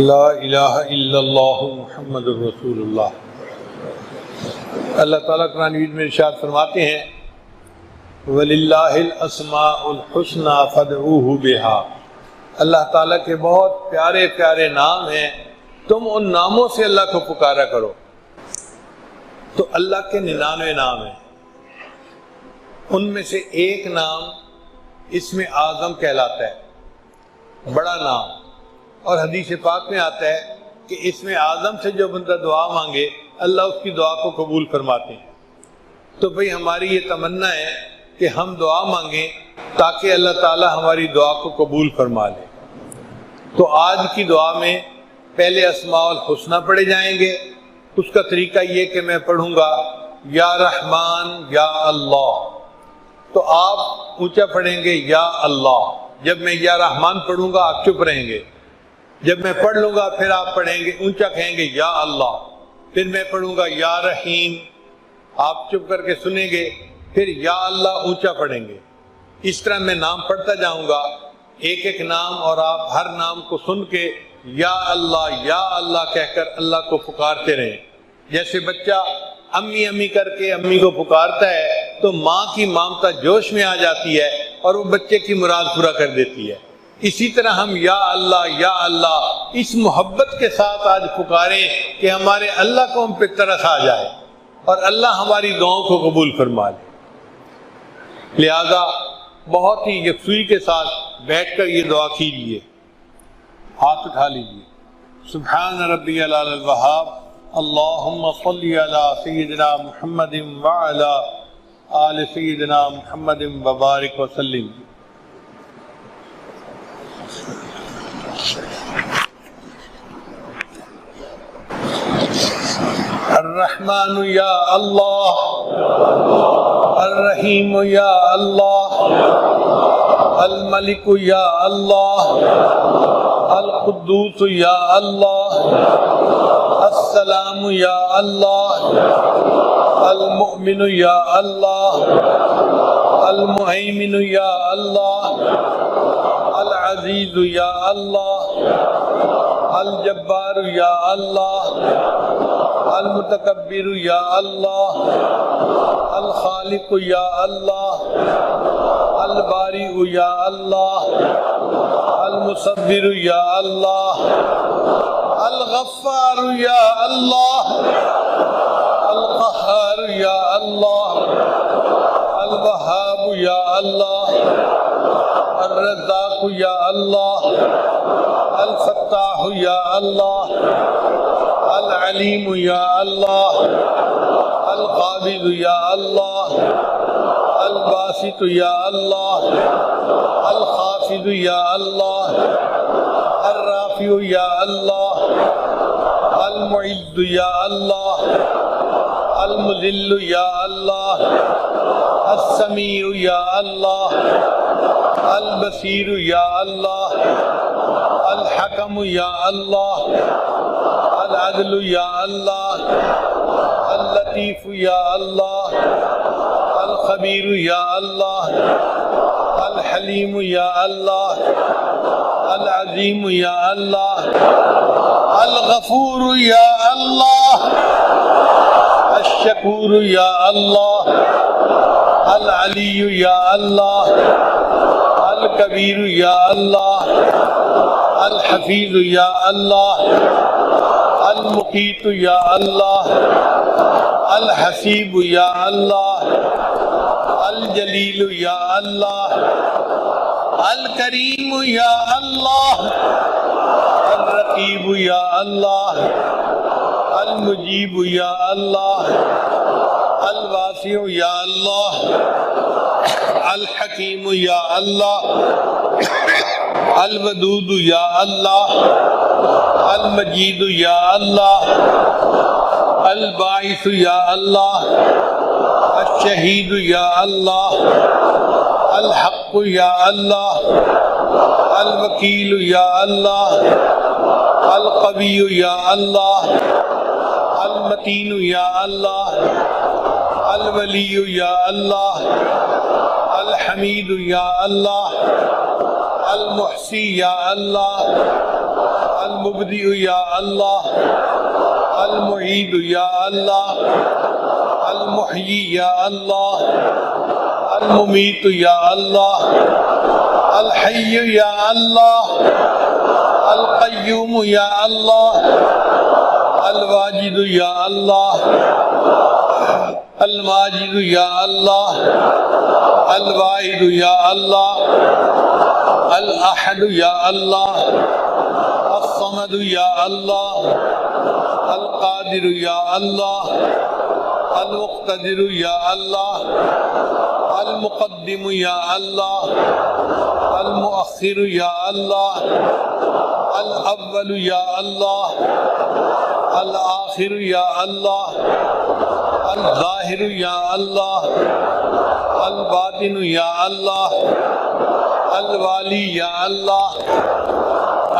لا الہ الا اللہ محمد الرسول اللہ۔ اللہ تعالیٰ قرآن مجید میں ارشاد فرماتے ہیں وَلِلَّهِ الْأَسْمَاءُ الْحُسْنَى فَادْعُوهُ بِهَا۔ اللہ تعالیٰ کے بہت پیارے پیارے نام ہیں، تم ان ناموں سے اللہ کو پکارا کرو۔ تو اللہ کے 99 نام ہیں، ان میں سے ایک نام اسم اعظم کہلاتا ہے، بڑا نام، اور حدیث پاک میں آتا ہے کہ اسم اعظم سے جو بندہ دعا مانگے اللہ اس کی دعا کو قبول فرماتے ہیں۔ تو بھئی ہماری یہ تمنا ہے کہ ہم دعا مانگیں تاکہ اللہ تعالی ہماری دعا کو قبول فرما لے۔ تو آج کی دعا میں پہلے اسماء الحسنہ پڑھے جائیں گے۔ اس کا طریقہ یہ کہ میں پڑھوں گا یا رحمان یا اللہ، تو آپ اونچا پڑھیں گے یا اللہ۔ جب میں یا رحمان پڑھوں گا آپ چپ رہیں گے، جب میں پڑھ لوں گا پھر آپ پڑھیں گے اونچا کہیں گے یا اللہ، پھر میں پڑھوں گا یا رحیم، آپ چپ کر کے سنیں گے، پھر یا اللہ اونچا پڑھیں گے۔ اس طرح میں نام پڑھتا جاؤں گا، ایک ایک نام، اور آپ ہر نام کو سن کے یا اللہ کہہ کر اللہ کو پکارتے رہیں۔ جیسے بچہ امی امی کر کے امی کو پکارتا ہے تو ماں کی ممتا جوش میں آ جاتی ہے اور وہ بچے کی مراد پورا کر دیتی ہے۔ اسی طرح ہم یا اللہ اس محبت کے ساتھ آج پکاریں کہ ہمارے اللہ کو ہم پہ ترس آ جائے اور اللہ ہماری دعاؤں کو قبول فرما لے۔ لہذا بہت ہی یکسوئی کے ساتھ بیٹھ کر یہ دعا کیجیے، ہاتھ اٹھا لیجیے۔ سبحان ربی الاعلی الوہاب، اللہم صلی علی سیدنا محمد وعلی آل سیدنا محمد وبارک وسلم۔ الرحمن یا اللہ، الرحیم یا اللہ، الملک یا اللہ، القدوس یا اللہ، السلام یا اللہ، المؤمن یا اللہ، المہیمن یا اللہ، العزیز یا اللہ، الجبار یا اللہ، المتکبر یا اللہ، الخالق یا اللہ، الباری یا اللہ، المصور یا اللہ، الغفار یا اللہ، القہار یا اللہ، الوہاب یا اللہ، الرزاق یا اللہ، الفتاح یا اللہ، العلیم یا اللہ، القابض یا اللہ، الباسط یا اللہ، الخافض یا اللہ، الرافع یا اللہ، المعز یا اللہ، المذل یا اللہ، السمیع یا اللہ، البصیر یا اللہ، الحکم یا اللہ، العدل یا اللہ، اللطیف یا اللہ، الخبیر یا اللہ، الحلیم یا اللہ، العظیم یا اللہ، الغفور یا اللہ، الشکور یا اللہ، العلی یا اللہ، الکبیر یا اللہ، الحفیظ یا اللہ، المقیت یا اللہ، الحسیب یا اللہ، الجلیل یا اللہ، الکریم یا اللہ، الرقیب یا اللہ، المجیب یا اللہ، الواسع یا اللہ، الحکیم یا اللہ، الودود یا اللہ، المجید یا اللہ، الباعث یا اللہ، الشہید یا اللہ، الحق یا اللہ، الوکیل یا اللہ، القوی یا اللہ، المتین یا اللہ، الولی یا اللہ، الحمید یا اللہ، المحسی یا اللہ، المبدئ یا اللہ، المعید یا اللہ، المحیی یا اللہ، الممیت یا اللہ، الحی یا اللہ، القیوم یا اللہ، الواجد یا اللہ، الماجد یا اللہ، الواحد یا اللہ، الاحد یا اللہ، الصمد یا اللہ، القادر یا اللہ، المقتدر یا اللہ، المقدم یا اللہ، المؤخر یا اللہ، الاول یا اللہ، الآخر یا اللہ، الظاہر یا اللہ، الباطن یا اللہ، الوالی یا اللہ،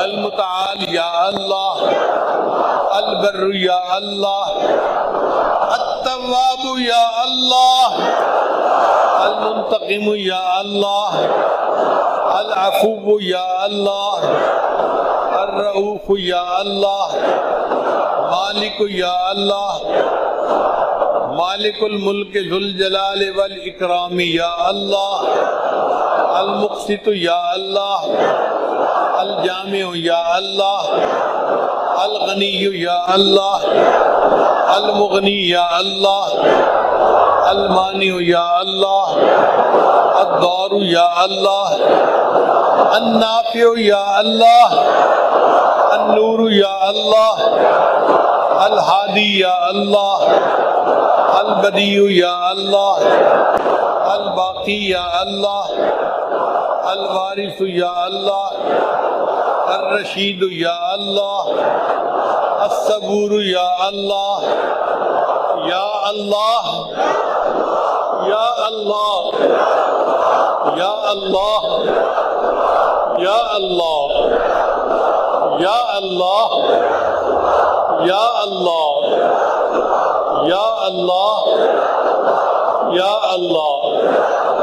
المتعال یا اللہ، البر یا اللہ، التواب یا اللہ، المنتقم یا اللہ، العفو یا اللہ، الرؤوف یا اللہ، مالک یا اللہ، مالک الملک ذو الجلال والاکرام یا اللہ، المقسط یا اللہ، الجامع یا اللہ، الغنی یا اللہ، المغنی یا اللہ، المانع یا اللہ، الضار یا اللہ، النافع یا اللہ، النور یا اللہ، الہادی یا اللہ، البدیع یا اللہ، الباقی یا اللہ، الوارث یا اللہ، الرشید یا اللہ، الصبور یا اللہ، یا اللہ، یا اللہ، یا اللہ، یا اللہ، یا اللہ، یا اللہ، یا اللہ، یا اللہ،